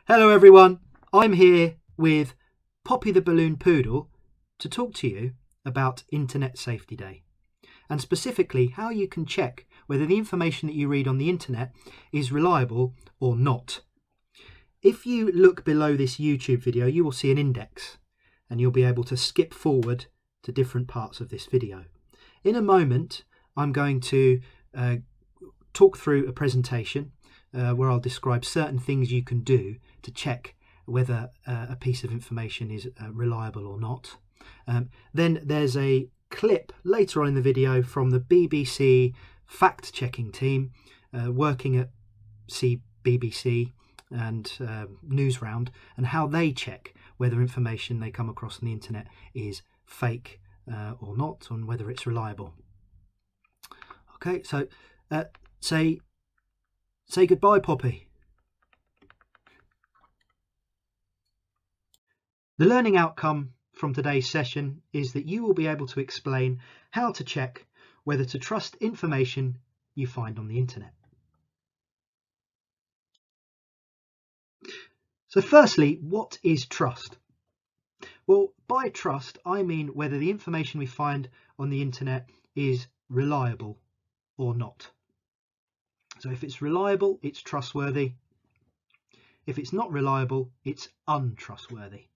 Hello everyone, I'm here with Poppy the Balloon Poodle to talk to you about Internet Safety Day, and specifically how you can check whether the information that you read on the internet is reliable or not. If you look below this YouTube video, you will see an index and you'll be able to skip forward to different parts of this video. In a moment, I'm going to talk through a presentation where I'll describe certain things you can do to check whether a piece of information is reliable or not. Then there's a clip later on in the video from the BBC fact-checking team working at BBC and Newsround, and how they check whether information they come across on the internet is fake or not, and whether it's reliable. Okay, so say goodbye, Poppy. The learning outcome from today's session is that you will be able to explain how to check whether to trust information you find on the internet. So firstly, what is trust? Well, by trust, I mean whether the information we find on the internet is reliable or not. So if it's reliable, it's trustworthy. If it's not reliable, it's untrustworthy.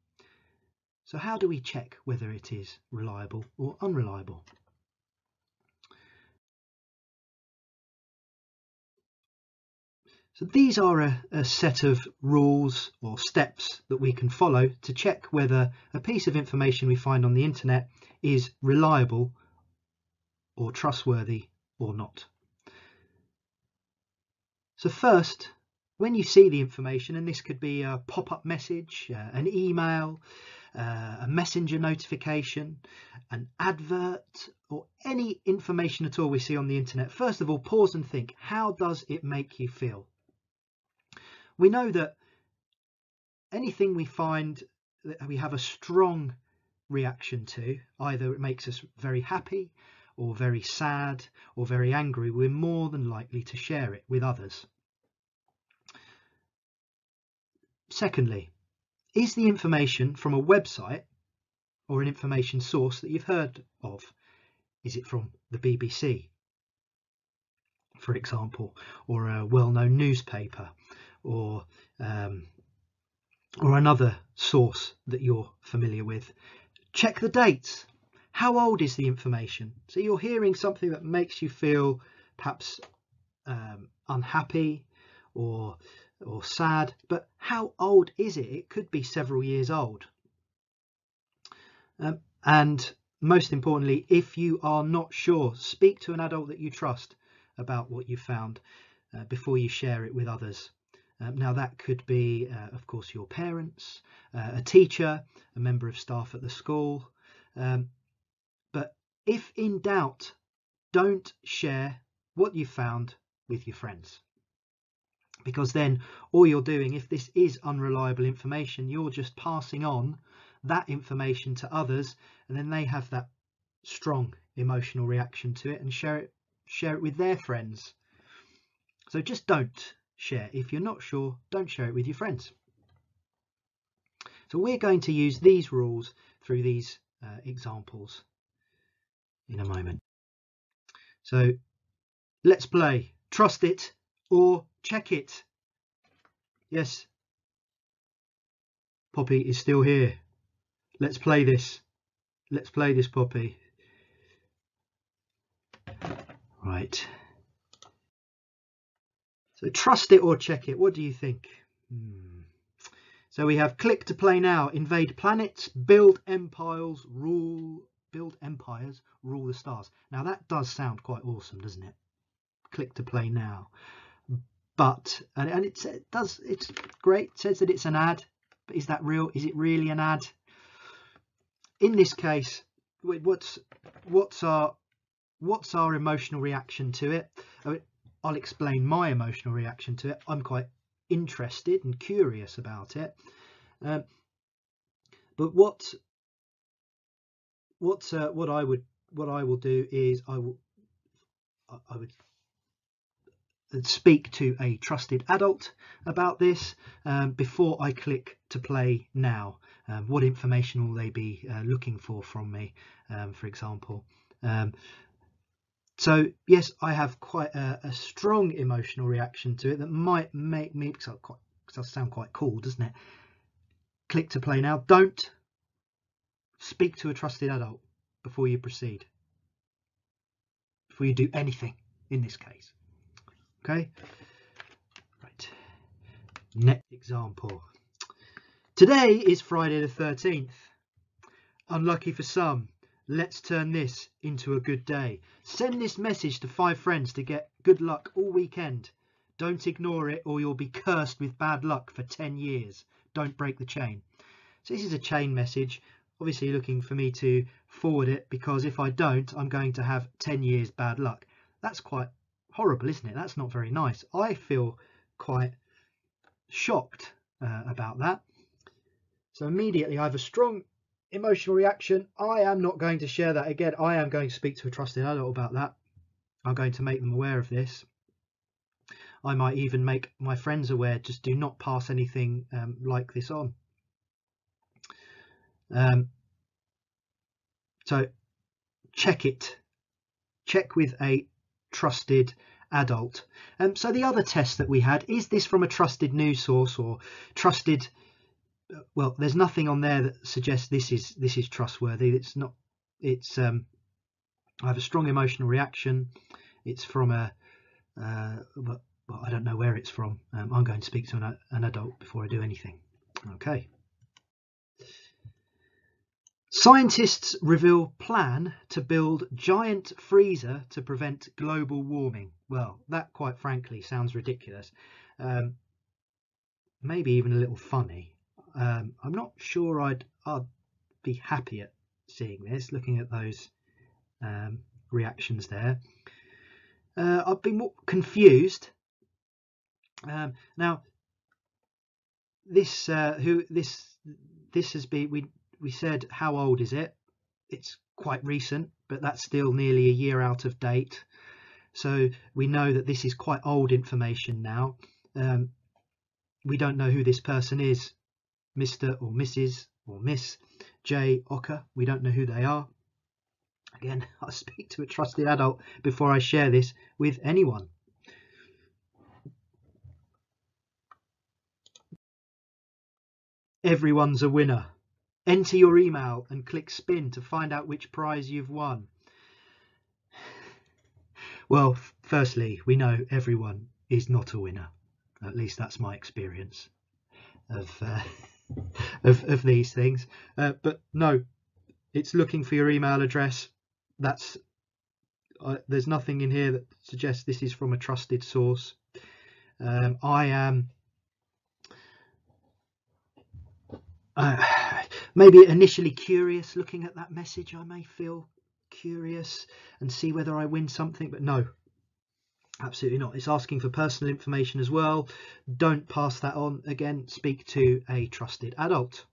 So how do we check whether it is reliable or unreliable? So these are a set of rules or steps that we can follow to check whether a piece of information we find on the internet is reliable or trustworthy or not. So first, when you see the information, and this could be a pop-up message, an email, a messenger notification, an advert, or any information at all we see on the internet, first of all, pause and think, how does it make you feel? We know that anything we find that we have a strong reaction to, either it makes us very happy or very sad or very angry, we're more than likely to share it with others. Secondly, is the information from a website or an information source that you've heard of? Is it from the BBC, for example, or a well-known newspaper, or another source that you're familiar with? Check the dates. How old is the information? So you're hearing something that makes you feel perhaps unhappy or sad, but how old is it? It could be several years old. And most importantly, if you are not sure, speak to an adult that you trust about what you found before you share it with others. Now that could be, of course, your parents, a teacher, a member of staff at the school. But if in doubt, don't share what you found with your friends. Because then all you're doing, if this is unreliable information, you're just passing on that information to others, and then they have that strong emotional reaction to it and share it with their friends. So just don't share. If you're not sure, don't share it with your friends. So we're going to use these rules through these examples in a moment. So let's play Trust It or Check It. Yes, Poppy is still here. Let's play this. Let's play this, Poppy. Right. So trust it or check it. What do you think? So we have click to play now, invade planets, build empires, rule the stars. Now that does sound quite awesome, doesn't it? Click to play now. But and it's great. It says that it's an ad, but is that real? Is it really an ad? In this case, what's our emotional reaction to it? I'll explain my emotional reaction to it. I'm quite interested and curious about it. But what I will do is I would speak to a trusted adult about this before I click to play now. What information will they be looking for from me, for example? So yes, I have quite a strong emotional reaction to it that might make me, because that sounds quite cool, doesn't it? Click to play now. Don't speak to a trusted adult before you proceed, before you do anything in this case. Okay, right. Next example. Today is Friday the 13th. Unlucky for some. Let's turn this into a good day. Send this message to 5 friends to get good luck all weekend. Don't ignore it or you'll be cursed with bad luck for 10 years. Don't break the chain. So this is a chain message, obviously looking for me to forward it, because if I don't, I'm going to have 10 years bad luck. That's quite horrible, isn't it? That's not very nice. I feel quite shocked about that. So immediately I have a strong emotional reaction. I am not going to share that again. I am going to speak to a trusted adult about that. I'm going to make them aware of this. I might even make my friends aware. Just do not pass anything like this on. So check it. Check with a trusted adult. So the other test that we had, is this from a trusted news source or trusted? Well, there's nothing on there that suggests this is trustworthy. It's not. It's I have a strong emotional reaction. It's from a well, I don't know where it's from. I'm going to speak to an adult before I do anything. Okay. Scientists reveal plan to build giant freezer to prevent global warming. Well, that quite frankly sounds ridiculous. Maybe even a little funny. I'm not sure I'd be happy at seeing this, looking at those reactions there. I've been more confused. Now, this this has been, we said, how old is it? It's quite recent, but that's still nearly a year out of date. So we know that this is quite old information now. We don't know who this person is, Mr. or Mrs. or Miss J. Ocker. We don't know who they are. Again, I speak to a trusted adult before I share this with anyone. Everyone's a winner. Enter your email and click spin to find out which prize you've won. Well, firstly, we know everyone is not a winner. At least that's my experience of these things. But no, it's looking for your email address. That's there's nothing in here that suggests this is from a trusted source. I am maybe initially curious looking at that message. I may feel curious and see whether I win something, but no, absolutely not. It's asking for personal information as well. Don't pass that on. Again, speak to a trusted adult.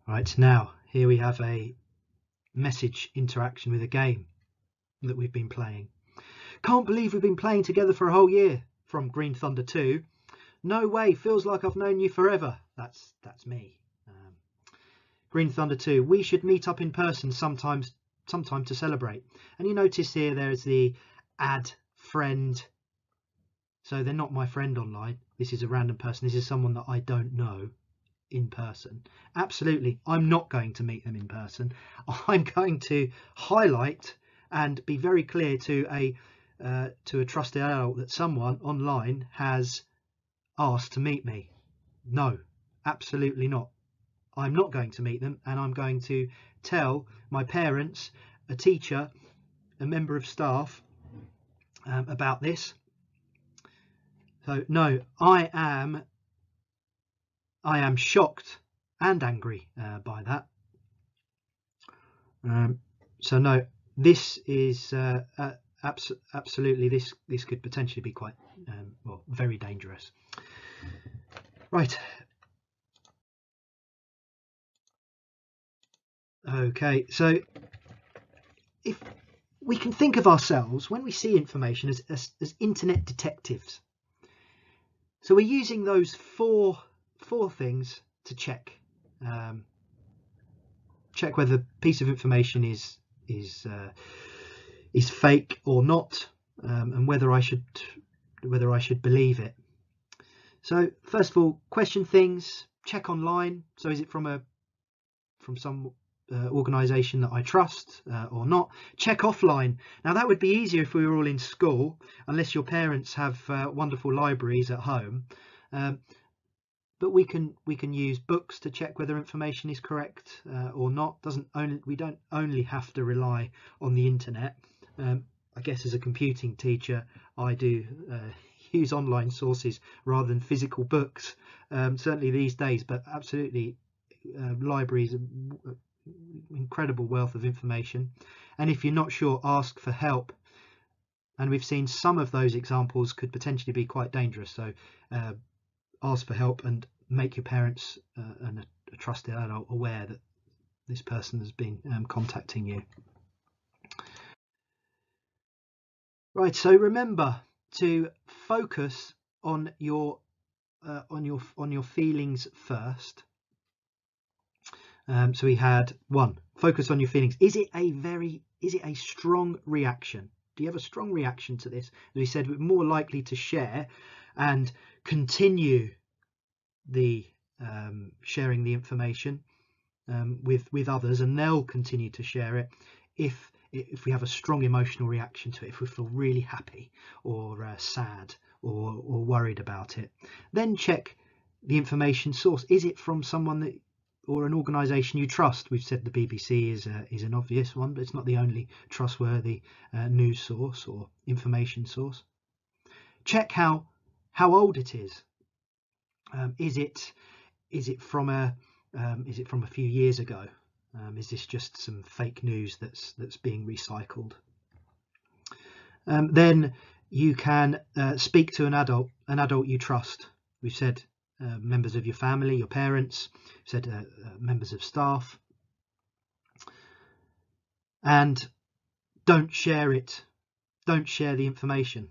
Right, now here we have a message interaction with a game that we've been playing. Can't believe we've been playing together for a whole year. From Green Thunder 2. No way, feels like I've known you forever. That's me. Green Thunder 2. We should meet up in person sometime to celebrate. And you notice here there's the add friend. So they're not my friend online. This is a random person. This is someone that I don't know in person. Absolutely, I'm not going to meet them in person. I'm going to highlight and be very clear to a trusted adult that someone online has asked to meet me. No, absolutely not. I'm not going to meet them, and I'm going to tell my parents, a teacher, a member of staff about this. So no, I am shocked and angry by that. So no, this is absolutely, this could potentially be quite well, very dangerous. Right, Okay, so if we can think of ourselves when we see information as internet detectives. So we're using those four things to check whether a piece of information is fake or not, and whether I should believe it. So first of all, question things, check online. So is it from some organisation that I trust or not? Check offline. Now that would be easier if we were all in school, unless your parents have wonderful libraries at home. But we can use books to check whether information is correct or not. We don't only have to rely on the internet. I guess as a computing teacher, I do use online sources rather than physical books, certainly these days, but absolutely libraries, incredible wealth of information. And if you're not sure, ask for help. And we've seen some of those examples could potentially be quite dangerous, so ask for help and make your parents and a trusted adult aware that this person has been contacting you. Right, so remember to focus on your feelings first. So we had one, focus on your feelings. Is it a strong reaction? Do you have a strong reaction to this? As we said, we're more likely to share and continue the sharing the information with others, and they'll continue to share it if we have a strong emotional reaction to it, if we feel really happy or sad or worried about it. Then check the information source. Is it from someone or an organisation you trust? We've said the BBC is an obvious one, but it's not the only trustworthy news source or information source. Check how old it is. Is it from a few years ago? Is this just some fake news that's being recycled? Then you can speak to an adult you trust. We've said members of your family, your parents, we've said members of staff. And don't share it. Don't share the information.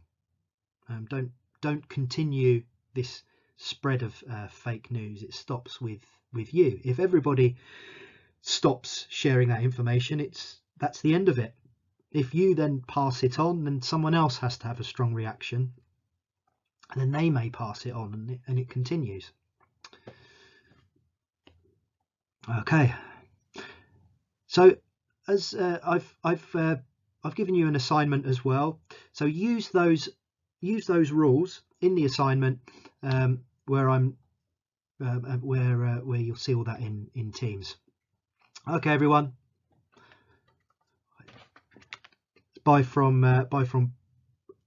Don't continue this spread of fake news. It stops with you. If everybody stops sharing that information, that's the end of it. If you then pass it on, then someone else has to have a strong reaction, and then they may pass it on, and it continues. Okay, so as I've given you an assignment as well, so use those rules in the assignment where you'll see all that in Teams. Okay, everyone. Bye from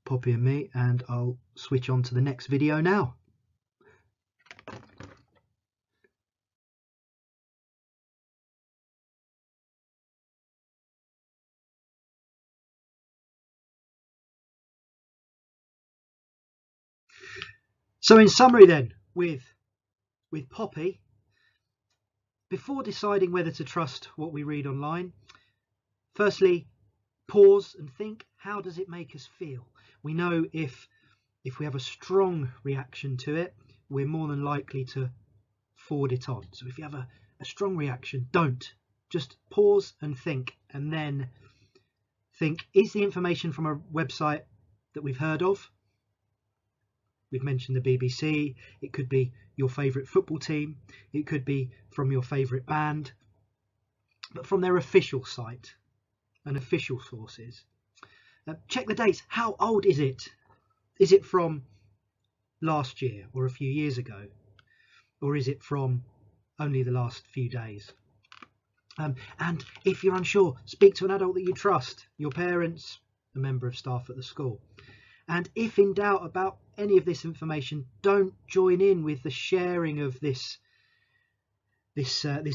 Poppy and me, and I'll switch on to the next video now. So in summary then, with Poppy, before deciding whether to trust what we read online, firstly, pause and think, how does it make us feel? We know if we have a strong reaction to it, we're more than likely to forward it on. So if you have a strong reaction, just pause and think, and then think, is the information from a website that we've heard of? We've mentioned the BBC. It could be your favourite football team. It could be from your favourite band, but from their official site and official sources. Check the dates. How old is it? Is it from last year or a few years ago? Or is it from only the last few days? And if you're unsure, speak to an adult that you trust, your parents, a member of staff at the school. And if in doubt about any of this information, don't join in with the sharing of this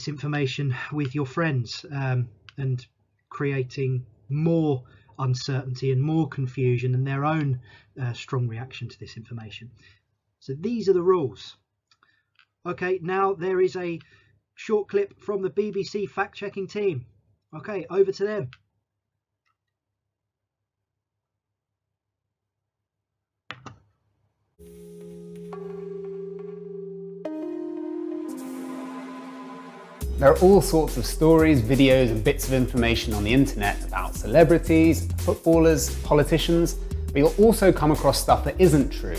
information with your friends and creating more uncertainty and more confusion and their own strong reaction to this information. So these are the rules. Okay, now there is a short clip from the BBC fact-checking team. Okay, over to them. There are all sorts of stories, videos and bits of information on the internet about celebrities, footballers, politicians, but you'll also come across stuff that isn't true.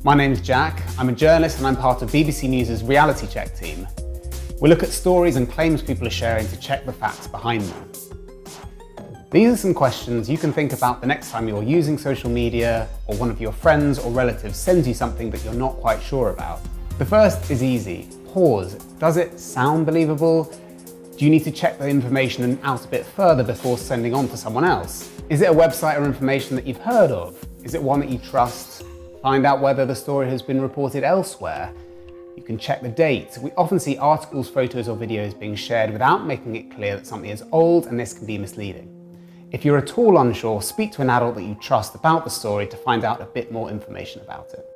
My name's Jack, I'm a journalist and I'm part of BBC News' reality check team. We look at stories and claims people are sharing to check the facts behind them. These are some questions you can think about the next time you're using social media or one of your friends or relatives sends you something that you're not quite sure about. The first is easy. Pause. Does it sound believable? Do you need to check the information out a bit further before sending on to someone else? Is it a website or information that you've heard of? Is it one that you trust? Find out whether the story has been reported elsewhere. You can check the date. We often see articles, photos or videos being shared without making it clear that something is old, and this can be misleading. If you're at all unsure, speak to an adult that you trust about the story to find out a bit more information about it.